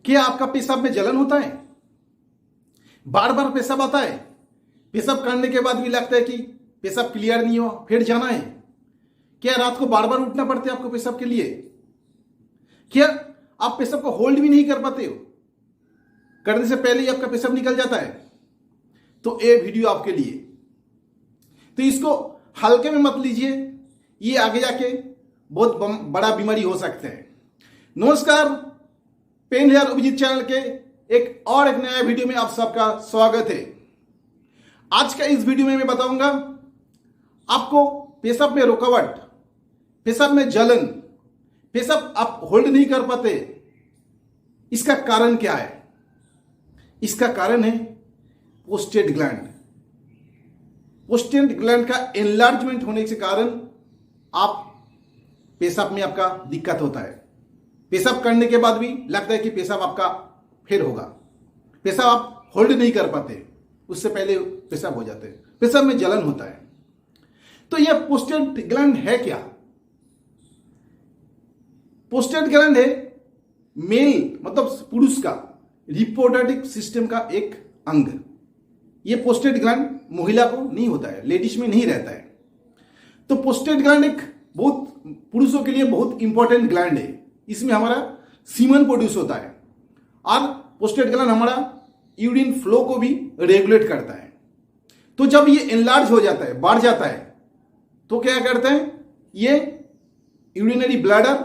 क्या आपका पेशाब में जलन होता है? बार बार पेशाब आता है? पेशाब करने के बाद भी लगता है कि पेशाब क्लियर नहीं हुआ, फिर जाना है? क्या रात को बार बार उठना पड़ता है आपको पेशाब के लिए? क्या आप पेशाब को होल्ड भी नहीं कर पाते हो? करने से पहले ही आपका पेशाब निकल जाता है? तो ये वीडियो आपके लिए। तो इसको हल्के में मत लीजिए, ये आगे जाके बहुत बड़ा बीमारी हो सकता है। नमस्कार, पेन हेयर अभिजीत चैनल के एक नया वीडियो में आप सबका स्वागत है। आज का इस वीडियो में मैं बताऊंगा आपको पेशाब में रुकावट, पेशाब में जलन, पेशाब आप होल्ड नहीं कर पाते, इसका कारण क्या है? इसका कारण है प्रोस्टेट ग्लैंड। प्रोस्टेट ग्लैंड का एनलार्जमेंट होने के कारण आप पेशाब में आपका दिक्कत होता है। पेशाब करने के बाद भी लगता है कि पेशाब आपका फिर होगा, पेशाब आप होल्ड नहीं कर पाते, उससे पहले पेशाब हो जाते हैं, पेशाब में जलन होता है। तो यह प्रोस्टेट ग्लैंड है क्या? प्रोस्टेट ग्लैंड है मेल मतलब पुरुष का रिप्रोडक्टिव सिस्टम का एक अंग। यह प्रोस्टेट ग्लैंड महिला को नहीं होता है, लेडीज में नहीं रहता है। तो प्रोस्टेट ग्लैंड एक बहुत पुरुषों के लिए बहुत इंपॉर्टेंट ग्लैंड है। इसमें हमारा सीमन प्रोड्यूस होता है और प्रोस्टेट ग्लैंड हमारा यूरिन फ्लो को भी रेगुलेट करता है। तो जब ये एनलार्ज हो जाता है, बढ़ जाता है, तो क्या करते हैं, ये यूरिनरी ब्लैडर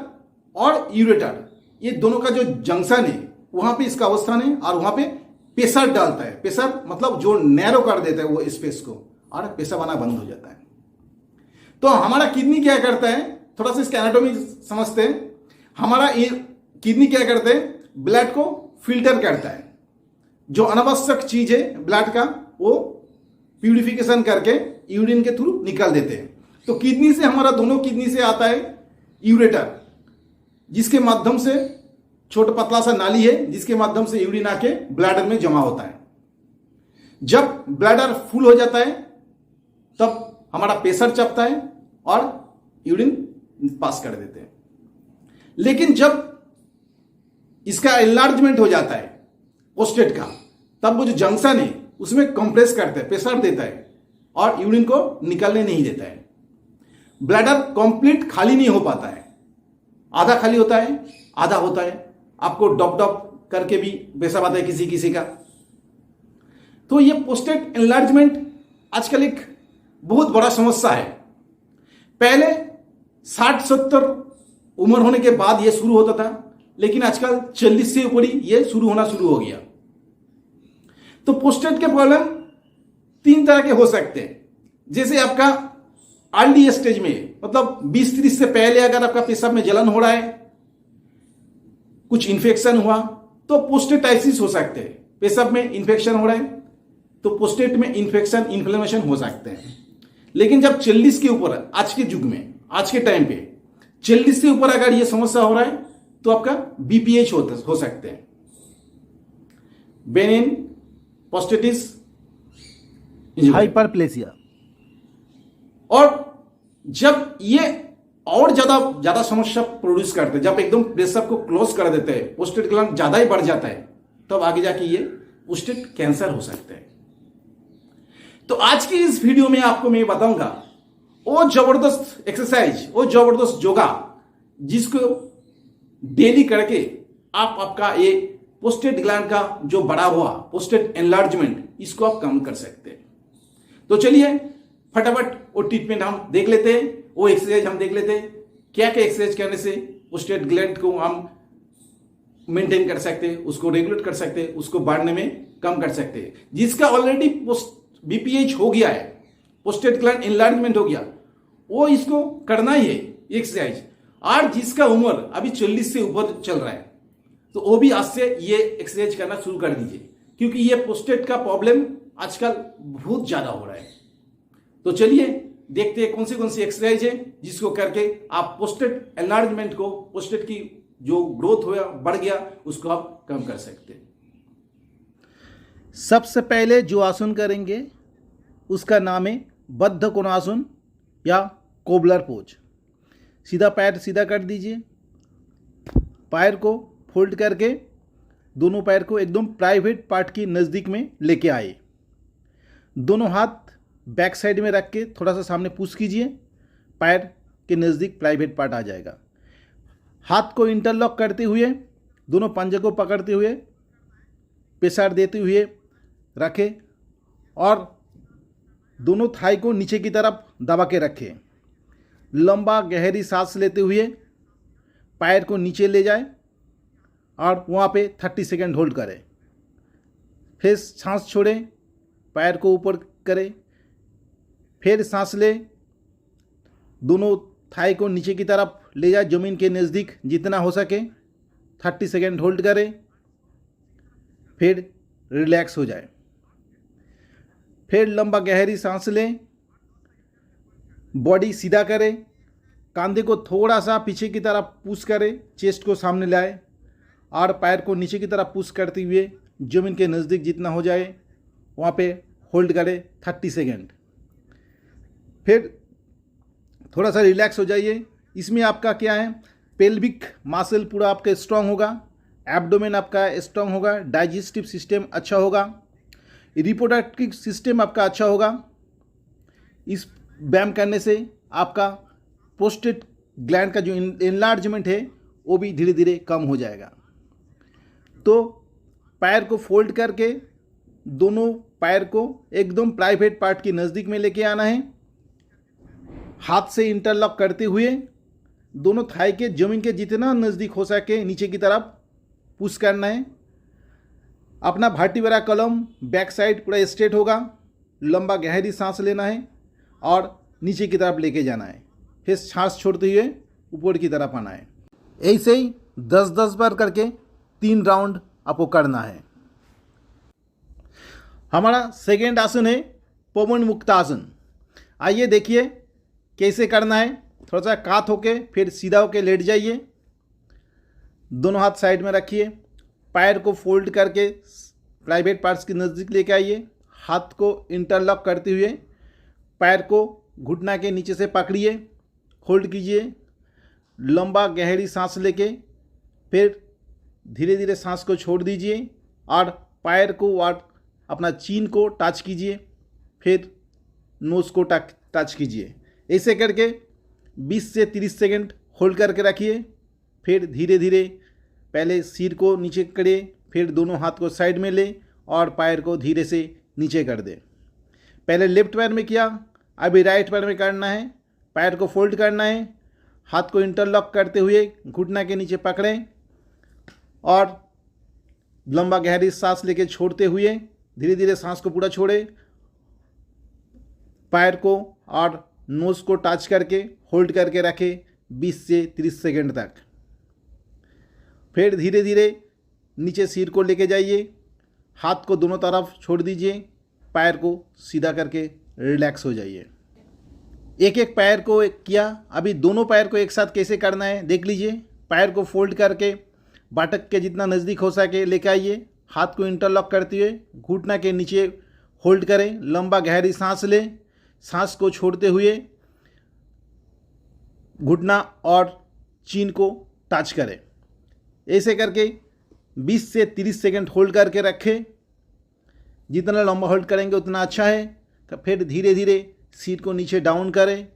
और यूरेटर, ये दोनों का जो जंक्शन है वहां पे इसका अवस्थान है और वहां पे प्रेशर डालता है। प्रेशर मतलब जो नैरो कर देता है वो स्पेस को, और पेशाब आना बंद हो जाता है। तो हमारा किडनी क्या करता है, थोड़ा सा इसका एनाटॉमी समझते हैं। हमारा ये किडनी क्या करते हैं, ब्लड को फिल्टर करता है। जो अनावश्यक चीज है ब्लड का वो प्यूरिफिकेशन करके यूरिन के थ्रू निकाल देते हैं। तो किडनी से हमारा दोनों किडनी से आता है यूरेटर, जिसके माध्यम से छोटा पतला सा नाली है जिसके माध्यम से यूरिन आके ब्लैडर में जमा होता है। जब ब्लैडर फुल हो जाता है तब हमारा प्रेशर चपता है और यूरिन पास कर देते हैं। लेकिन जब इसका एनलार्जमेंट हो जाता है प्रोस्टेट का, तब वो जो जंक्शन है उसमें कंप्रेस करता है, प्रेशर देता है और यूरिन को निकलने नहीं देता है। ब्लैडर कंप्लीट खाली नहीं हो पाता है, आधा खाली होता है, आधा होता है। आपको डॉप डॉप करके भी पेशाब आता है किसी किसी का। तो ये प्रोस्टेट एनलार्जमेंट आजकल एक बहुत बड़ा समस्या है। पहले 60-70 उम्र होने के बाद ये शुरू होता था, लेकिन आजकल 40 से ऊपर ही ये शुरू होना शुरू हो गया। तो प्रोस्टेट के प्रॉब्लम 3 तरह के हो सकते हैं। जैसे आपका अर्ली स्टेज में मतलब 20-30 से पहले अगर आपका पेशाब में जलन हो रहा है, कुछ इन्फेक्शन हुआ तो प्रोस्टेटाइटिस हो सकते हैं। पेशाब में इन्फेक्शन हो रहा है तो प्रोस्टेट में इन्फेक्शन, इन्फ्लेमेशन हो सकते हैं। लेकिन जब 40 के ऊपर, आज के युग में, आज के टाइम पे 40 से ऊपर अगर ये समस्या हो रहा है तो आपका बीपीएच हो सकते हैं, बेनिन प्रोस्टेटिस हाइपरप्लेसिया। और जब ये और ज्यादा समस्या प्रोड्यूस करते हैं, जब एकदम पेशाब को क्लोज कर देते हैं, प्रोस्टेट ग्लैंड ज्यादा ही बढ़ जाता है, तब आगे जाके ये प्रोस्टेट कैंसर हो सकते हैं। तो आज की इस वीडियो में आपको मैं बताऊंगा वो जबरदस्त एक्सरसाइज, वो जबरदस्त योगा जिसको डेली करके आप आपका ये प्रोस्टेट ग्लैंड का जो बड़ा हुआ प्रोस्टेट एनलार्जमेंट, इसको आप कम कर सकते हैं। तो चलिए फटाफट वो ट्रीटमेंट हम देख लेते हैं, वो एक्सरसाइज हम देख लेते हैं। क्या क्या एक्सरसाइज करने से प्रोस्टेट ग्लैंड को हम मेंटेन कर सकते हैं, उसको रेगुलेट कर सकते हैं, उसको बढ़ने में कम कर सकते हैं। जिसका ऑलरेडी बीपीएच हो गया है, प्रोस्टेट ग्लैंड एनलार्जमेंट हो गया, वो इसको करना ही है एक्सरसाइज। और जिसका उम्र अभी 40 से ऊपर चल रहा है तो वो भी आज से ये एक्सरसाइज करना शुरू कर दीजिए, क्योंकि ये प्रोस्टेट का प्रॉब्लम आजकल बहुत ज्यादा हो रहा है। तो चलिए देखते हैं कौन सी एक्सरसाइज है जिसको करके आप प्रोस्टेट एनलार्जमेंट को, प्रोस्टेट की जो ग्रोथ हुआ बढ़ गया, उसको आप कम कर सकते हैं। सबसे पहले जो आसन करेंगे उसका नाम है बद्ध कोणासन या कोबलर पोज। सीधा पैर सीधा कर दीजिए, पैर को फोल्ड करके दोनों पैर को एकदम प्राइवेट पार्ट की नज़दीक में लेके आए। दोनों हाथ बैक साइड में रख के थोड़ा सा सामने पुश कीजिए, पैर के नज़दीक प्राइवेट पार्ट आ जाएगा। हाथ को इंटरलॉक करते हुए दोनों पंजे को पकड़ते हुए प्रेशर देते हुए रखें और दोनों थाई को नीचे की तरफ दबा के रखें। लंबा गहरी सांस लेते हुए पैर को नीचे ले जाए और वहाँ पे 30 सेकेंड होल्ड करें। फिर सांस छोड़ें, पैर को ऊपर करें, फिर सांस ले, दोनों थाई को नीचे की तरफ ले जाए ज़मीन के नज़दीक जितना हो सके। 30 सेकेंड होल्ड करें, फिर रिलैक्स हो जाए। फिर लंबा गहरी सांस लें, बॉडी सीधा करें, कंधे को थोड़ा सा पीछे की तरफ पुश करें, चेस्ट को सामने लाए और पैर को नीचे की तरफ पुश करते हुए ज़मीन के नज़दीक जितना हो जाए वहाँ पे होल्ड करें 30 सेकेंड। फिर थोड़ा सा रिलैक्स हो जाइए। इसमें आपका क्या है, पेल्विक मसल पूरा आपका स्ट्रांग होगा, एब्डोमेन आपका स्ट्रांग होगा, डाइजेस्टिव सिस्टम अच्छा होगा, रिप्रोडक्टिव सिस्टम आपका अच्छा होगा। इस व्यायाम करने से आपका प्रोस्टेट ग्लैंड का जो एनलार्जमेंट है वो भी धीरे धीरे कम हो जाएगा। तो पैर को फोल्ड करके दोनों पैर को एकदम प्राइवेट पार्ट के नज़दीक में लेके आना है। हाथ से इंटरलॉक करते हुए दोनों थाई के ज़मीन के जितना नज़दीक हो सके नीचे की तरफ पुश करना है। अपना वर्टिब्रा कॉलम बैक साइड पूरा स्ट्रेट होगा। लंबा गहरी सांस लेना है और नीचे की तरफ लेके जाना है। फिर सांस छोड़ते हुए ऊपर की तरफ आना है। ऐसे ही 10-10 बार करके 3 राउंड आपको करना है। हमारा सेकेंड आसन है पवन मुक्तासन। आइए देखिए कैसे करना है। थोड़ा सा कात होके फिर सीधा होके लेट जाइए, दोनों हाथ साइड में रखिए, पैर को फोल्ड करके प्राइवेट पार्ट्स के नज़दीक लेके आइए। हाथ को इंटरलॉक करते हुए पैर को घुटना के नीचे से पकड़िए, होल्ड कीजिए। लंबा गहरी सांस लेके फिर धीरे धीरे सांस को छोड़ दीजिए और पैर को अपना चीन को टच कीजिए, फिर नोज़ को टच कीजिए। ऐसे करके 20 से 30 सेकेंड होल्ड करके रखिए। फिर धीरे धीरे पहले सिर को नीचे करिए, फिर दोनों हाथ को साइड में ले और पैर को धीरे से नीचे कर दें। पहले लेफ्ट पैर में किया, अभी राइट पैर में करना है। पैर को फोल्ड करना है, हाथ को इंटरलॉक करते हुए घुटना के नीचे पकड़ें और लंबा गहरी सांस लेके छोड़ते हुए धीरे धीरे सांस को पूरा छोड़े। पैर को और नोज़ को टच करके होल्ड करके रखें 20 से 30 सेकेंड तक। फिर धीरे धीरे नीचे सिर को लेके जाइए, हाथ को दोनों तरफ छोड़ दीजिए, पैर को सीधा करके रिलैक्स हो जाइए। एक एक पैर को किया, अभी दोनों पैर को एक साथ कैसे करना है देख लीजिए। पैर को फोल्ड करके बाटक के जितना नज़दीक हो सके लेके आइए। हाथ को इंटरलॉक करते हुए घुटना के नीचे होल्ड करें, लंबा गहरी सांस लें, सांस को छोड़ते हुए घुटना और चीन को टच करें। ऐसे करके 20 से 30 सेकेंड होल्ड करके रखें। जितना लंबा होल्ड करेंगे उतना अच्छा है। फिर धीरे धीरे सिर को नीचे डाउन करें,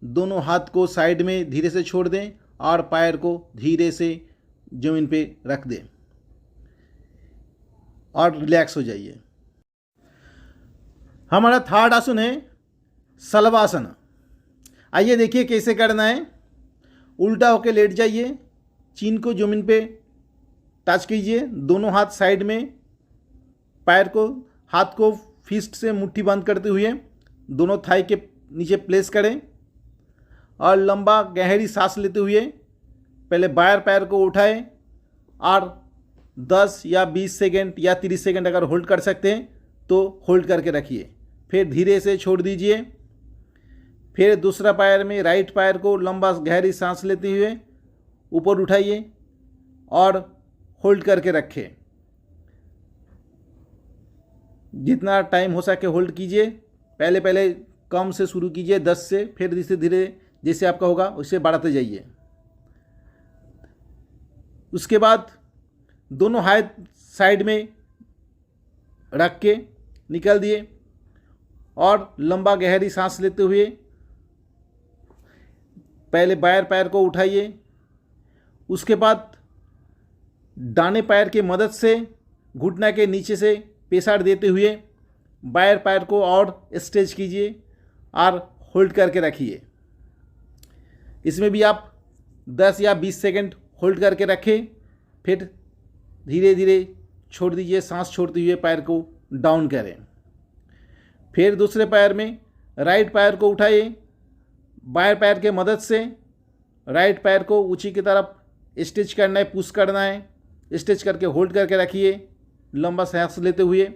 दोनों हाथ को साइड में धीरे से छोड़ दें और पैर को धीरे से ज़मीन पे रख दें और रिलैक्स हो जाइए। हमारा थर्ड आसन है शलभासन। आइए देखिए कैसे करना है। उल्टा होकर लेट जाइए, चीन को ज़मीन पे टच कीजिए, दोनों हाथ साइड में, पैर को हाथ को फिस्ट से मुट्ठी बंद करते हुए दोनों थाई के नीचे प्लेस करें और लंबा गहरी सांस लेते हुए पहले बाएं पैर को उठाएं और 10 या 20 सेकेंड या 30 सेकेंड अगर होल्ड कर सकते हैं तो होल्ड करके रखिए। फिर धीरे से छोड़ दीजिए। फिर दूसरा पैर में राइट पैर को लंबा गहरी सांस लेते हुए ऊपर उठाइए और होल्ड करके रखें। जितना टाइम हो सके होल्ड कीजिए। पहले कम से शुरू कीजिए 10 से, फिर धीरे धीरे जैसे आपका होगा उससे बढ़ाते जाइए। उसके बाद दोनों हाथ साइड में रख के निकाल दिए और लंबा गहरी सांस लेते हुए पहले बाएं पैर को उठाइए। उसके बाद दाहिने पैर की मदद से घुटना के नीचे से पेशार देते हुए बाएं पैर को और स्ट्रेच कीजिए और होल्ड करके रखिए। इसमें भी आप 10 या 20 सेकंड होल्ड करके रखें, फिर धीरे धीरे छोड़ दीजिए। सांस छोड़ते हुए पैर को डाउन करें। फिर दूसरे पैर में राइट पैर को उठाइए। बाएं पैर के मदद से राइट पैर को ऊंची की तरफ स्ट्रेच करना है, पुश करना है। स्ट्रेच करके होल्ड करके रखिए। लंबा सांस लेते हुए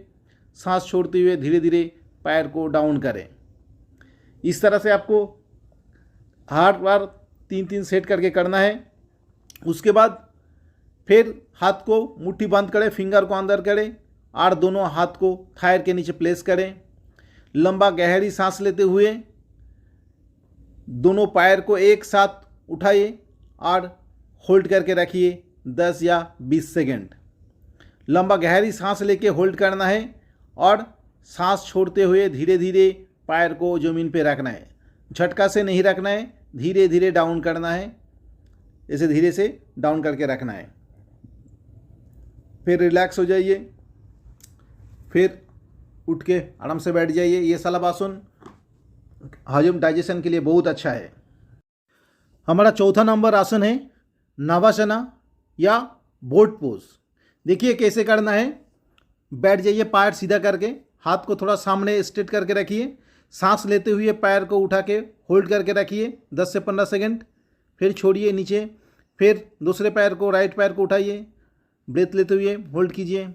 सांस छोड़ते हुए धीरे धीरे पैर को डाउन करें। इस तरह से आपको हर बार 3-3 सेट करके करना है। उसके बाद फिर हाथ को मुट्ठी बंद करें, फिंगर को अंदर करें और दोनों हाथ को थायर के नीचे प्लेस करें। लंबा गहरी सांस लेते हुए दोनों पैर को एक साथ उठाइए और होल्ड करके रखिए 10 या 20 सेकंड। लंबा गहरी सांस लेके होल्ड करना है और सांस छोड़ते हुए धीरे धीरे पैर को ज़मीन पे रखना है। झटका से नहीं रखना है, धीरे धीरे डाउन करना है। ऐसे धीरे से डाउन करके रखना है। फिर रिलैक्स हो जाइए, फिर उठ के आराम से बैठ जाइए। ये शलभासन हजम डाइजेशन के लिए बहुत अच्छा है। हमारा चौथा नंबर आसन है नवासना या बोट पोज। देखिए कैसे करना है। बैठ जाइए पैर सीधा करके, हाथ को थोड़ा सामने स्ट्रेट करके रखिए। सांस लेते हुए पैर को उठा के होल्ड करके रखिए 10 से 15 सेकंड। फिर छोड़िए नीचे। फिर दूसरे पैर को, राइट पैर को उठाइए, ब्रेथ लेते हुए होल्ड कीजिए।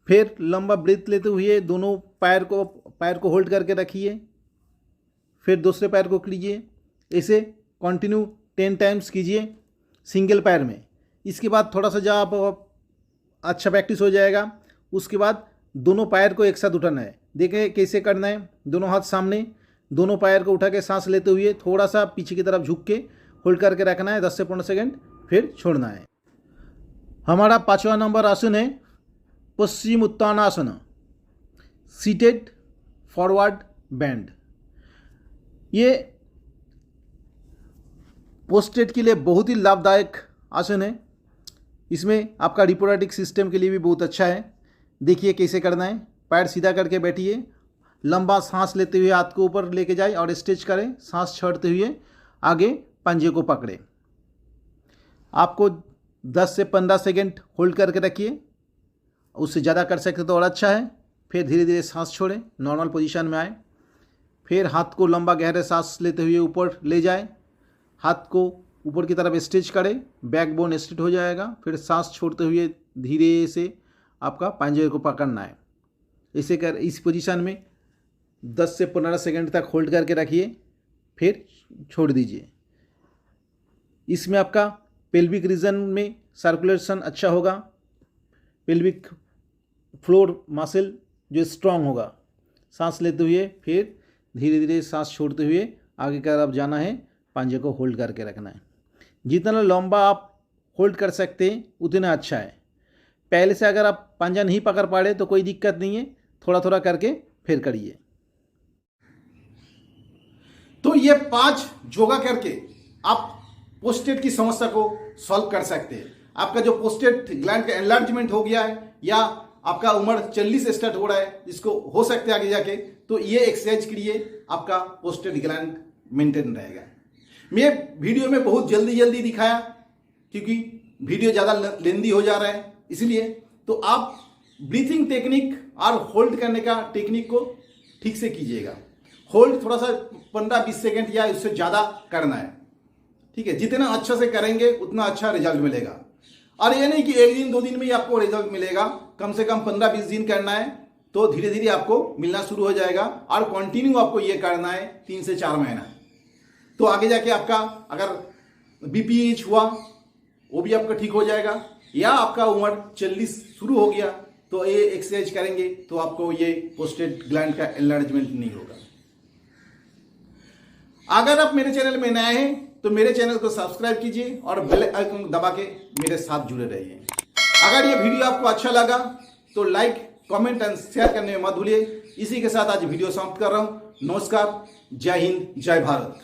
फिर लंबा ब्रेथ लेते हुए दोनों पैर को होल्ड करके रखिए। फिर दूसरे पैर को कीजिए। इसे कंटिन्यू 10 टाइम्स कीजिए सिंगल पैर में। इसके बाद थोड़ा सा जब आप अच्छा प्रैक्टिस हो जाएगा, उसके बाद दोनों पैर को एक साथ उठाना है। देखें कैसे करना है। दोनों हाथ सामने, दोनों पैर को उठा के सांस लेते हुए थोड़ा सा पीछे की तरफ झुक के होल्ड करके रखना है 10 से 15 सेकंड, फिर छोड़ना है। हमारा 5वां नंबर आसन है पश्चिम उत्तानासन, सीटेड फॉरवर्ड बेंड। ये पोस्टेड के लिए बहुत ही लाभदायक आसन है। इसमें आपका रिप्रोडक्टिव सिस्टम के लिए भी बहुत अच्छा है। देखिए कैसे करना है। पैर सीधा करके बैठिए। लंबा सांस लेते हुए हाथ को ऊपर लेके जाए और स्ट्रेच करें। सांस छोड़ते हुए आगे पंजे को पकड़े। आपको 10 से 15 सेकंड होल्ड करके रखिए। उससे ज़्यादा कर सकते तो और अच्छा है। फिर धीरे धीरे सांस छोड़ें, नॉर्मल पोजीशन में आए। फिर हाथ को लंबा गहरे सांस लेते हुए ऊपर ले जाए। हाथ को ऊपर की तरफ स्ट्रेच करें, बैकबोन स्ट्रेट हो जाएगा। फिर सांस छोड़ते हुए धीरे से आपका पंजे को पकड़ना है। इस पोजीशन में 10 से 15 सेकंड तक होल्ड करके रखिए, फिर छोड़ दीजिए। इसमें आपका पेल्विक रीजन में सर्कुलेशन अच्छा होगा। पेल्विक फ्लोर मसल जो स्ट्रांग होगा। सांस लेते हुए फिर धीरे धीरे सांस छोड़ते हुए आगे की तरफ जाना है। पंजे को होल्ड करके रखना है। जितना लंबा आप होल्ड कर सकते हैं उतना अच्छा है। पहले से अगर आप पंजा नहीं पकड़ पा रहे तो कोई दिक्कत नहीं है, थोड़ा थोड़ा करके फिर करिए। तो ये 5 योगा करके आप पोस्टेट की समस्या को सॉल्व कर सकते हैं। आपका जो पोस्टेट ग्लैंड का एनलार्जमेंट हो गया है या आपका उम्र 40 से स्टार्ट हो रहा है, इसको हो सकते हैं आगे जाके, तो ये एक्सरसाइज करिए, आपका पोस्टेट ग्लैंड मेंटेन रहेगा। मैं वीडियो में बहुत जल्दी दिखाया क्योंकि वीडियो ज़्यादा लेंदी हो जा रहा है, इसलिए। तो आप ब्रीथिंग टेक्निक और होल्ड करने का टेक्निक को ठीक से कीजिएगा। होल्ड थोड़ा सा 15-20 सेकंड या उससे ज़्यादा करना है, ठीक है। जितना अच्छा से करेंगे उतना अच्छा रिजल्ट मिलेगा। और ये नहीं कि 1 दिन 2 दिन में ही आपको रिजल्ट मिलेगा, कम से कम 15-20 दिन करना है, तो धीरे धीरे आपको मिलना शुरू हो जाएगा। और कंटिन्यू आपको ये करना है 3 से 4 महीना, तो आगे जाके आपका अगर बीपीएच हुआ वो भी आपका ठीक हो जाएगा, या आपका उम्र 40 शुरू हो गया तो ये एक्सरसाइज करेंगे तो आपको ये पोस्टेट ग्लैंड का एनलार्जमेंट नहीं होगा। अगर आप मेरे चैनल में नए हैं तो मेरे चैनल को सब्सक्राइब कीजिए और बेल आइकन दबा के मेरे साथ जुड़े रहिए। अगर ये वीडियो आपको अच्छा लगा तो लाइक, कमेंट एंड शेयर करने में मत भूलिए। इसी के साथ आज वीडियो समाप्त कर रहा हूं। नमस्कार, जय हिंद, जय भारत।